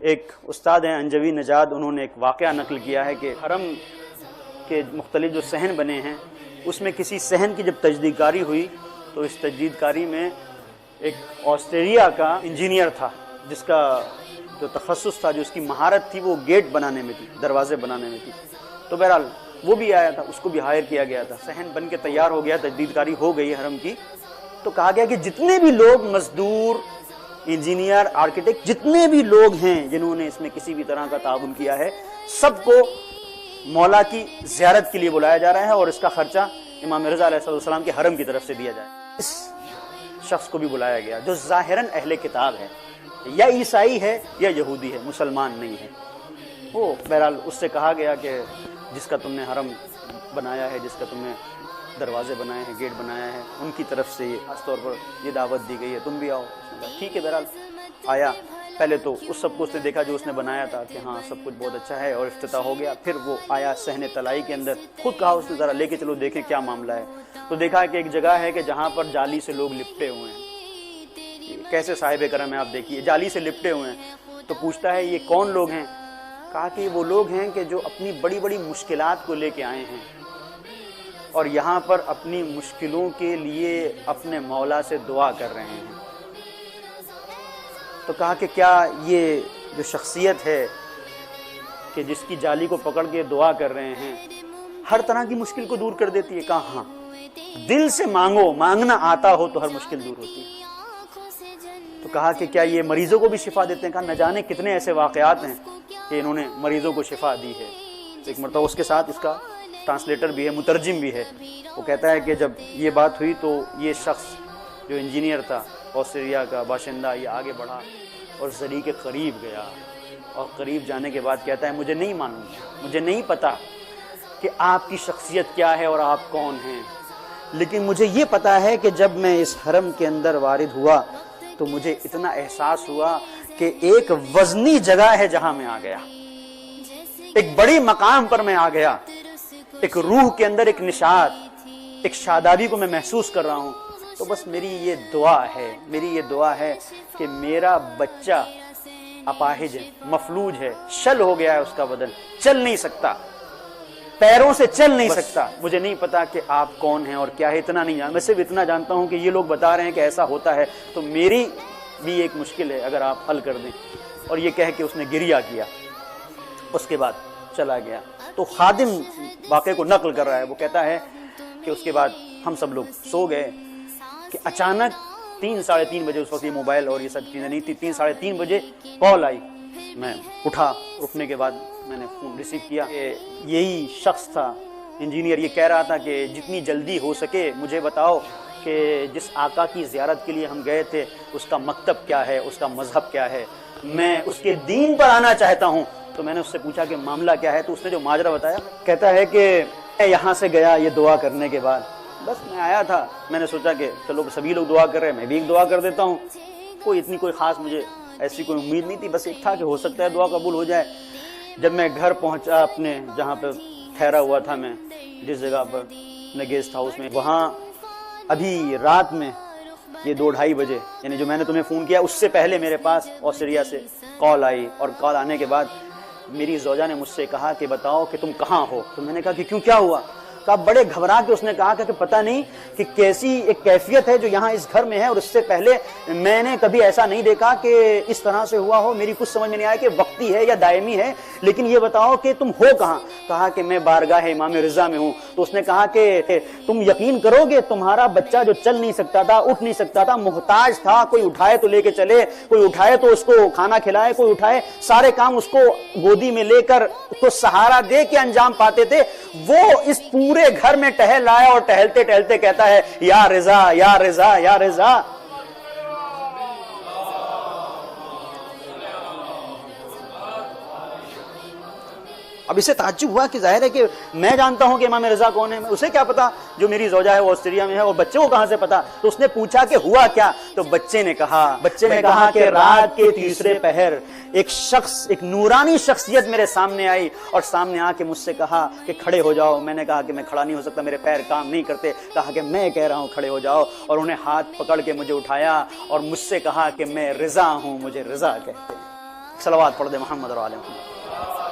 ایک استاد ہیں انجوی نژاد، انہوں نے ایک واقعہ نقل کیا ہے کہ حرم کے مختلف جو صحن بنے ہیں اس میں کسی صحن کی جب تجدید کاری ہوئی تو اس تجدید کاری میں ایک آسٹریلیا کا انجینئر تھا جس کا جو تخصص تھا، جو اس کی مہارت تھی وہ گیٹ بنانے میں تھی، دروازے بنانے میں تھی. تو بہرحال وہ بھی آیا تھا، اس کو بھی ہائر کیا گیا تھا. صحن بن کے تیار ہو گیا، تجدید کاری ہو گئی حرم کی. تو کہا گیا کہ جتنے بھی لوگ مزدور، انجینئر، آرکیٹیکٹ، جتنے بھی لوگ ہیں جنہوں نے اس میں کسی بھی طرح کا تعاون کیا ہے، سب کو مولا کی زیارت کے لیے بلایا جا رہا ہے اور اس کا خرچہ امام رضا علیہ السلام کے حرم کی طرف سے دیا جائے. اس شخص کو بھی بلایا گیا جو ظاہراً اہل کتاب ہے، یا عیسائی ہے یا یہودی ہے، مسلمان نہیں ہے. وہ بہرحال اس سے کہا گیا کہ جس کا تم نے حرم بنایا ہے، جس کا تم نے دروازے بنائے ہیں، گیٹ بنایا ہے، ان کی طرف سے خاص طور پر یہ دعوت دی گئی ہے، تم بھی آؤ. اس نے کہا ٹھیک ہے. بہرحال آیا. پہلے تو اس سب کو اس نے دیکھا جو اس نے بنایا تھا کہ ہاں سب کچھ بہت اچھا ہے، اور افتتاح ہو گیا. پھر وہ آیا صحن طلائی کے اندر، خود کہا اس نے ذرا لے کے چلو دیکھیں کیا معاملہ ہے. تو دیکھا کہ ایک جگہ ہے کہ جہاں پر جالی سے لوگ لپٹے ہوئے ہیں. کیسے صاحب کرم ہے آپ دیکھیے، جالی سے لپٹے ہوئے ہیں. تو پوچھتا ہے یہ کون لوگ ہیں؟ کہا کہ وہ لوگ ہیں کہ جو اپنی بڑی بڑی مشکلات کو لے کے آئے ہیں اور یہاں پر اپنی مشکلوں کے لیے اپنے مولا سے دعا کر رہے ہیں. تو کہا کہ کیا یہ جو شخصیت ہے کہ جس کی جالی کو پکڑ کے دعا کر رہے ہیں ہر طرح کی مشکل کو دور کر دیتی ہے؟ کہا ہاں. دل سے مانگو، مانگنا آتا ہو تو ہر مشکل دور ہوتی ہے. تو کہا کہ کیا یہ مریضوں کو بھی شفا دیتے ہیں؟ کہا نہ جانے کتنے ایسے واقعات ہیں کہ انہوں نے مریضوں کو شفا دی ہے. ایک مرتبہ اس کے ساتھ اس کا ٹرانسلیٹر بھی ہے، مترجم بھی ہے. وہ کہتا ہے کہ جب یہ بات ہوئی تو یہ شخص جو انجینئر تھا آسٹریلیا کا باشندہ، یہ آگے بڑھا اور زری کے قریب گیا، اور قریب جانے کے بعد کہتا ہے مجھے نہیں معلوم، مجھے نہیں پتا کہ آپ کی شخصیت کیا ہے اور آپ کون ہیں، لیکن مجھے یہ پتا ہے کہ جب میں اس حرم کے اندر وارد ہوا تو مجھے اتنا احساس ہوا کہ ایک وزنی جگہ ہے جہاں میں آ گیا، ایک بڑی مقام پر میں آ گیا، ایک روح کے اندر ایک نشاط، ایک شادابی کو میں محسوس کر رہا ہوں. تو بس میری یہ دعا ہے کہ میرا بچہ اپاہج ہے، مفلوج ہے، شل ہو گیا ہے، اس کا بدن چل نہیں سکتا، پیروں سے چل نہیں سکتا. مجھے نہیں پتا کہ آپ کون ہیں اور کیا ہے، اتنا نہیں جانتا. میں صرف اتنا جانتا ہوں کہ یہ لوگ بتا رہے ہیں کہ ایسا ہوتا ہے، تو میری بھی ایک مشکل ہے، اگر آپ حل کر دیں. اور یہ کہہ کے اس نے گریہ کیا، اس کے بعد چلا گیا. تو خادم واقعے کو نقل کر رہا ہے. وہ کہتا ہے کہ اس کے بعد ہم سب لوگ سو گئے کہ اچانک 3-3:30 بجے، اس وقت یہ موبائل اور یہ سب چیزیں نہیں تھی، 3-3:30 بجے کال آئی. میں اٹھا، اٹھنے کے بعد میں نے فون ریسیو کیا کہ یہی شخص تھا انجینئر. یہ کہہ رہا تھا کہ جتنی جلدی ہو سکے مجھے بتاؤ کہ جس آقا کی زیارت کے لیے ہم گئے تھے اس کا مکتب کیا ہے، اس کا مذہب کیا ہے، میں اس کے دین پر آنا چاہتا ہوں. تو میں نے اس سے پوچھا کہ معاملہ کیا ہے، تو اس نے جو ماجرا بتایا، کہتا ہے کہ میں یہاں سے گیا یہ دعا کرنے کے بعد، بس میں آیا تھا، میں نے سوچا کہ چلو سبھی لوگ دعا کر رہے ہیں میں بھی ایک دعا کر دیتا ہوں. کوئی خاص مجھے ایسی کوئی امید نہیں تھی، بس ایک تھا کہ ہو سکتا ہے دعا قبول ہو جائے. جب میں گھر پہنچا اپنے جہاں پہ ٹھہرا ہوا تھا، میں جس جگہ پر اپنے گیسٹ ہاؤس میں، وہاں ابھی رات میں یہ 2-2:30 بجے، یعنی جو میں نے تمہیں فون کیا اس سے پہلے میرے پاس آسٹریلیا سے کال آئی. اور کال آنے کے بعد میری زوجہ نے مجھ سے کہا کہ بتاؤ کہ تم کہاں ہو. تو میں نے کہا کہ کیوں، کیا ہوا؟ کہا بڑے گھبرا کے اس نے کہا کہ پتہ نہیں کہ کیسی ایک کیفیت ہے جو یہاں اس گھر میں ہے، اور اس سے پہلے میں نے کبھی ایسا نہیں دیکھا کہ اس طرح سے ہوا ہو. میری کچھ سمجھ میں نہیں آیا کہ وقتی ہے یا دائمی ہے، لیکن یہ بتاؤ کہ تم ہو کہاں؟ کہا کہ میں بارگاہ امام رضا میں ہوں. تو اس نے کہا کہ تم یقین کرو گے تمہارا بچہ جو چل نہیں سکتا تھا، اٹھ نہیں سکتا تھا، محتاج تھا، کوئی اٹھائے تو لے کے چلے، کوئی اٹھائے تو اس کو کھانا کھلائے، کوئی اٹھائے سارے کام اس کو گودی میں لے کر اس کو سہارا دے کے انجام پاتے تھے، وہ اس پورے گھر میں ٹہل آیا اور ٹہلتے ٹہلتے کہتا ہے یا رضا یا رضا یا رضا. اب اسے تعجب ہوا کہ ظاہر ہے کہ میں جانتا ہوں کہ امام رضا کون ہے، اسے کیا پتا جو میری زوجہ ہے وہ آسٹریلیا میں ہے، اور بچے کو کہاں سے پتا؟ تو اس نے پوچھا کہ ہوا کیا؟ تو بچے نے کہا کہ رات کے تیسرے پہر ایک شخص، ایک نورانی شخصیت میرے سامنے آئی اور سامنے آ کے مجھ سے کہا کہ کھڑے ہو جاؤ. میں نے کہا کہ میں کھڑا نہیں ہو سکتا، میرے پیر کام نہیں کرتے. کہا کہ میں کہہ رہا ہوں کھڑے ہو جاؤ، اور انہیں ہاتھ پکڑ کے مجھے اٹھایا اور مجھ سے کہا کہ میں رضا ہوں، مجھے رضا کہتے ہیں. صلوات پڑھ دے محمد اور آل محمد.